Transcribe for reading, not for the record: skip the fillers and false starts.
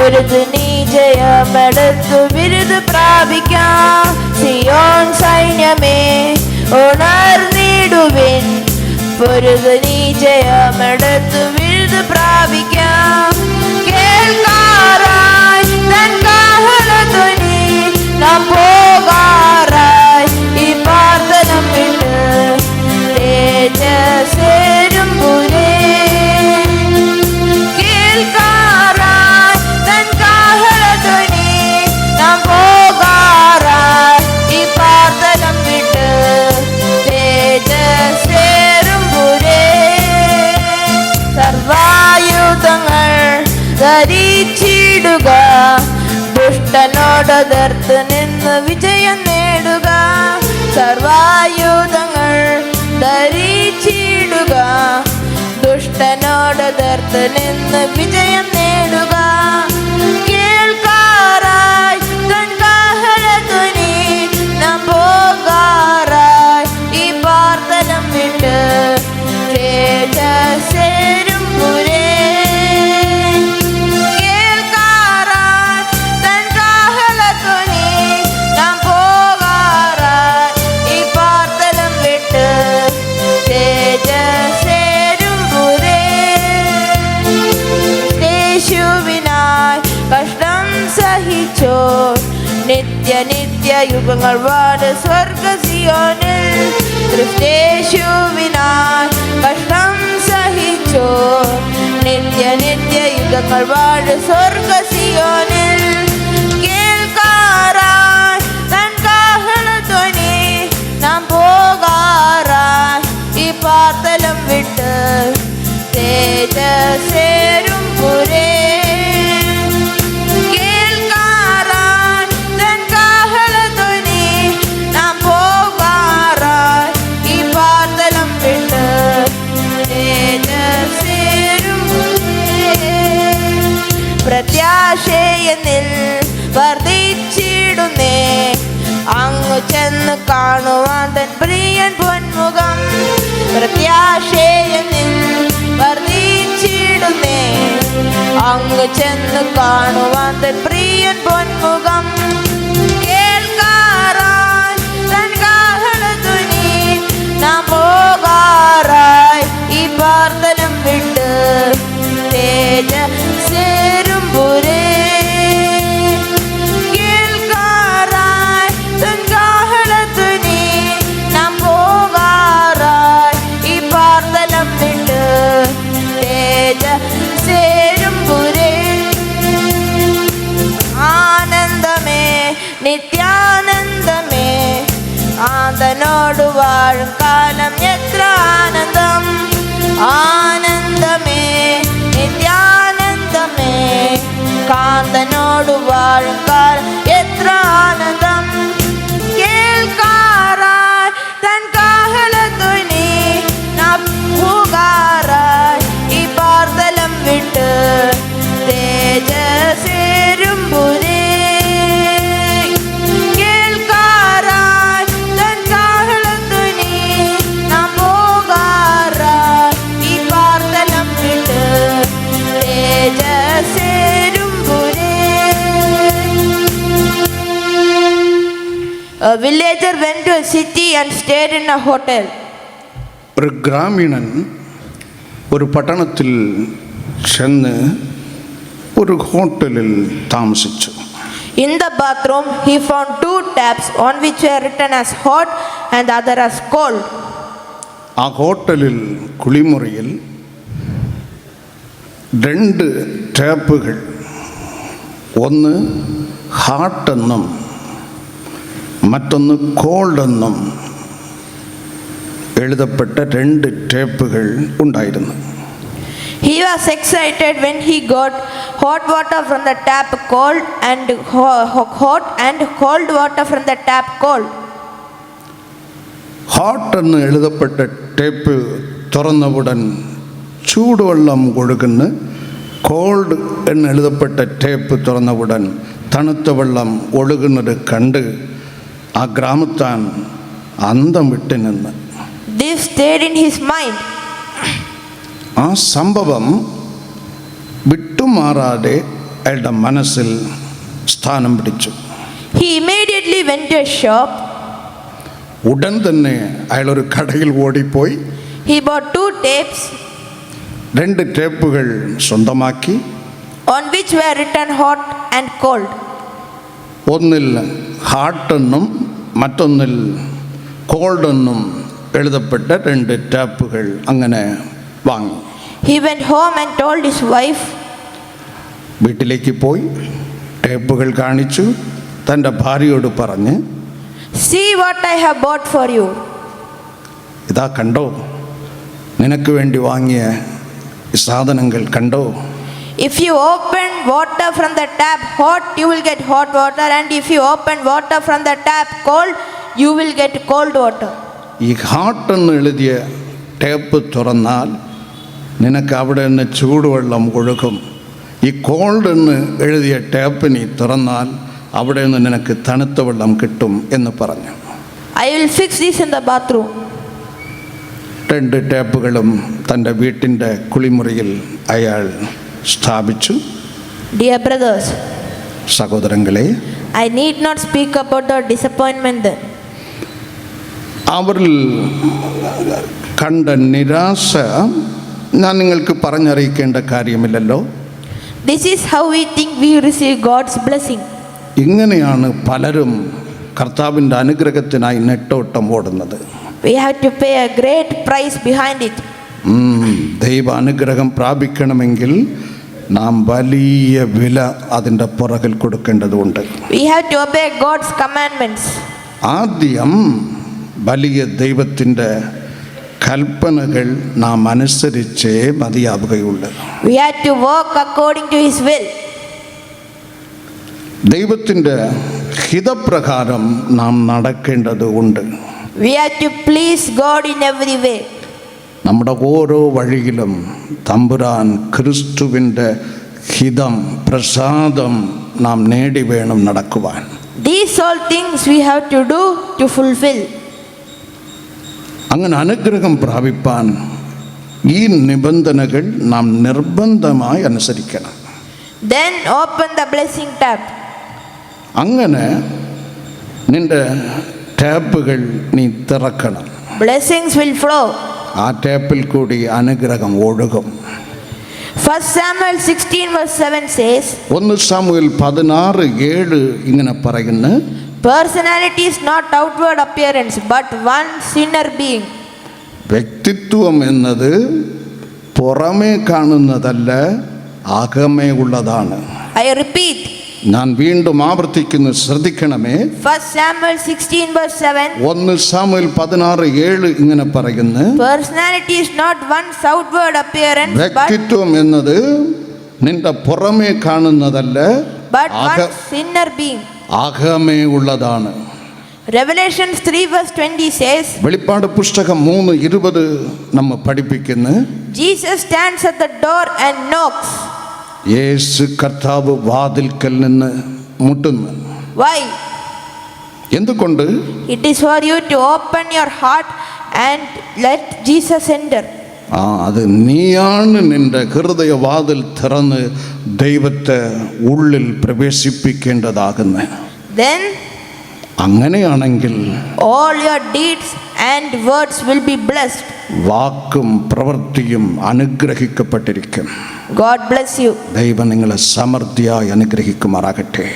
പൊരുതു നീ ജയമെടുത്തു വിരുദ് പ്രാപിക്കാം. സിയോൻ സൈന്യമേ ഉണർന്നിടുവിൻ, പൊരുതു നീ ജയമെടുത്തു വിരുദ് പ്രാപിക്കാം. കേൾക്കാറായി തൻ കാഹളധ്വനി നാം പോകാറായി ഈ പാർത്തനം വിട്ട് തേജസ്സേരും പുരേ. കേൾക്കാറായി തൻ കാഹളധ്വനി നാം പോകാറായി ഈ പാർത്തനം വിട്ട് തേജസ്സേരും പുരേ. സർവായുധങ്ങൾ ധരിച്ചിടുക, ദുഷ്ടനോടൊതിർത്ത് നിന്ന് വിജയം നേടുക. സർവായുധങ്ങൾ ധരിച്ചിടുക, ദുഷ്ടനോടൊതിർത്ത് നിന്ന് വിജയം നേടുക. കേൾക്കാറായി തൻ കാഹളധ്വനി നാം പോകാറായി ഈ പാർത്തനം വിട്ട് തേജസ്സേരും പുരേ. നിത്യ നിത്യ യുഗങ്ങൾ വാട് സ്വർഗ സിയോനിൽ. ക്രിസ്തേശുവിനായി കഷ്ടം സഹിച്ചോ, നിത്യ നിത്യ യുഗങ്ങൾ വാട് സ്വർഗ സിയോനിൽ. കേൾക്കാറായി തൻ കാഹളധ്വനി നാം പോകാറായി ഈ പാർത്തലം വിട്ട് തേജസ്സേരും പുരേ. പ്രത്യാശയെന്നിൽ വർദ്ധിച്ചിടുന്നേ, അങ്ങു ചെന്ന് കാണുവാൻ തൻ പ്രിയൻ പൊന്മുഖം. പ്രത്യാശയെന്നിൽ വർദ്ധിച്ചിടുന്നേ, അങ്ങു ചെന്ന് കാണുവാൻ തൻ പ്രിയൻ പൊന്മുഖം. കേൾക്കാറായി തൻ കാഹളധ്വനി നാം പോകാറായി ഈ പാർത്തനം വിട്ട് തേജസ്സേരും പുരേ. കേൾക്കാറായി തൻ കാഹളധ്വനി നാം പോകാറായി ഈ പാർത്തലം വിട്ട് തേജസ്സേരും പുരേ. ആനന്ദമേ നിത്യാനന്ദമേ, ആന്തനോട് വാഴും കാലം എത്ര ആനന്ദം. ആനന്ദമേ നിത്യാനന്ദമേ, കാന്തനോട് വാഴും കാലം എത്ര ആനന്ദം. കേൾക്കാറായി തൻ കാഹളധ്വനി നാം പോകാറായി ഈ പാർത്തലം വിട്ട് തേജസ്സേരും പുരേ. കേൾക്കാറായി തൻ കാഹളധ്വനി നാം പോകാറായി ഈ പാർത്തലം വിട്ട് തേജസ്സേരും പുരേ. A villager went to a city and stayed in a hotel. ഒരു ഗ്രാമീണൻ ഒരു പട്ടണത്തിൽ ചെന്ന് ഒരു ഹോട്ടലിൽ താമസിച്ചു. In the bathroom he found 2 taps, on which were written as hot and the other as cold. ആ ഹോട്ടലിൽ കുളിമുറിയിൽ 2 ടാപ്പുകൾ, ഒന്ന് ഹാട്ട് എന്നും മറ്റൊന്ന് കോൾഡ് എന്നും എഴുതപ്പെട്ട 2 ടാപ്പുകൾ ഉണ്ടായിരുന്നു. He was excited when he got hot water from the tap cold and hot and cold water from the tap cold. Heart എന്ന് എഴുതപ്പെട്ട ടേപ്പ് തുറന്നവുടൻ ചൂടുവെള്ളം ഒഴുകുന്നു. കോൾഡ് എന്ന് എഴുതപ്പെട്ട ടേപ്പ് തുറന്നവുടൻ തണുത്ത വെള്ളം ഒഴുകുന്നത് കണ്ട് ആ ഗ്രാമത്താൻ അന്തം വിട്ടു നിന്ന്. This stayed in his mind. ആ സംഭവം വിട്ടുമാറാതെ അയാളുടെ മനസ്സിൽ സ്ഥാനം പിടിച്ചു. He immediately went to a shop. ഉടൻ തന്നെ അയാളൊരു കടയിൽ ഓടിപ്പോയി He bought 2 tapes 2 ടേപ്പുകൾ സ്വന്തമാക്കി. on which were written hot and cold. ഒന്നിൽ ഹാട്ടെന്നും മറ്റൊന്നിൽ കോൾഡെന്നും എഴുതപ്പെട്ട 2 ടേപ്പുകൾ അങ്ങനെ വാങ്ങി. He went home and told his wife. വീട്ടിലേക്ക് പോയി ടേപ്പുകൾ കാണിച്ചു. തൻ്റെ ഭാര്യയോട് പറഞ്ഞ്, See what I have bought for you. ഇതാ കണ്ടോ, നിനക്ക് വേണ്ടി വാങ്ങിയ ഈ സാധനങ്ങൾ കണ്ടോ. If you open water from the tap hot, you will get hot water, and if you open water from the tap cold, you will get cold water. ഈ ഹാട്ടെന്ന് എഴുതിയ ടേപ്പ് തുറന്നാൽ നിനക്ക് അവിടെ നിന്ന് ചൂടുവെള്ളം ഒഴുകും. ഈ കോൾഡ് എന്ന് എഴുതിയ ടേപ്പ് നീ തുറന്നാൽ അവിടെ നിന്ന് നിനക്ക് തണുത്ത വെള്ളം കിട്ടും എന്ന് പറഞ്ഞു. I will fix this in the bathroom. 2 ടേപ്പുകളും തൻ്റെ വീട്ടിൻ്റെ കുളിമുറിയിൽ അയാൾ സ്ഥാപിച്ചു. Dear brothers, സഹോദരങ്ങളെ, I need not speak about the disappointment then. അവരിൽ കണ്ട നിരാശ ഞാൻ നിങ്ങൾക്ക് പറഞ്ഞറിയിക്കേണ്ട കാര്യമില്ലല്ലോ. This is how we think we receive God's blessing. ഇങ്ങനെയാണ് പലരും കർത്താവിൻ്റെ അനുഗ്രഹത്തിനായി നെട്ടോട്ടം ഓടുന്നത്. We have to pay a great price behind it. ദൈവ അനുഗ്രഹം പ്രാപിക്കണമെങ്കിൽ നാം വലിയ വില അതിൻ്റെ പുറകിൽ കൊടുക്കേണ്ടതുണ്ട്. We have to obey God's commandments. ആദ്യം വലിയ ദൈവത്തിൻ്റെ കൽപ്പനകൾ നാം അനുസരിച്ചേ മതിയാവുകയുള്ളൂ. We have to walk according to His will. ദൈവത്തിൻ്റെ ഹിതപ്രകാരം നാം നടക്കേണ്ടതുണ്ട്. We have to please God in every way. നമ്മുടെ ഓരോ വഴിയിലും തമ്പുരാൻ ക്രിസ്തുവിൻ്റെ ഹിതം പ്രസാദം നാം നേടി വേണം നടക്കുവാൻ. These all things we have to do to fulfill. അങ്ങനെ അനുഗ്രഹം പ്രാപിപ്പാൻ ഈ നിബന്ധനകൾ നാം നിർബന്ധമായി അനുസരിക്കണം. Then open the blessing tap. അങ്ങനെ നിന്റെ ടാപ്പുകൾ നീ തുറക്കണം. Blessings will flow. ആ ടാപ്പിൽ കൂടി അനുഗ്രഹം ഒഴുകും. 1 Samuel 16 verse 7 says, 1 സാമുവേൽ 16:7 ഇങ്ങനെ പറയുന്നു, personality is not outward appearance but one's inner being. വ്യക്തിത്വം എന്നത് പുറമേ കാണുന്നതല്ല, അകമേ ഉള്ളതാണ്. I repeat, ഞാൻ വീണ്ടും ആവർത്തിക്കുന്നു, ശ്രദ്ധിക്കണമേ. 1 Samuel 16 verse 7, 1 സാമുവേൽ 16:7 ഇങ്ങനെ പറയുന്നു, personality is not one's outward appearance വ്യക്തിത്വം എന്നത് നിന്റെ പുറമേ കാണുന്നതല്ല, but one's inner being. അകമേ ഉള്ളതാണ്. Revelations 3 verse 20 says, വെളിപ്പാട് പുസ്തകം 3:20 നമ്മ പഠിപ്പിക്കുന്നു, Jesus stands at the door and knocks. യേശു കർത്താവ് വാതിൽക്കൽ നിന്ന് മുട്ടുന്നു. Why? എന്തുകൊണ്ട്? It is for you to open your heart and let Jesus enter. അത് നീയാണ് നിന്റെ ഹൃദയവാതിൽ തുറന്ന് ദൈവത്തെ ഉള്ളിൽ പ്രവേശിപ്പിക്കേണ്ടതാകുന്നു. Then അങ്ങനെയാണെങ്കിൽ all your deeds and words will be blessed. വാക്കും പ്രവൃത്തിയും അനുഗ്രഹിക്കപ്പെട്ടിരിക്കും. God bless you. ദൈവം നിങ്ങളെ സമൃദ്ധിയായി അനുഗ്രഹിക്കുമാറാകട്ടെ.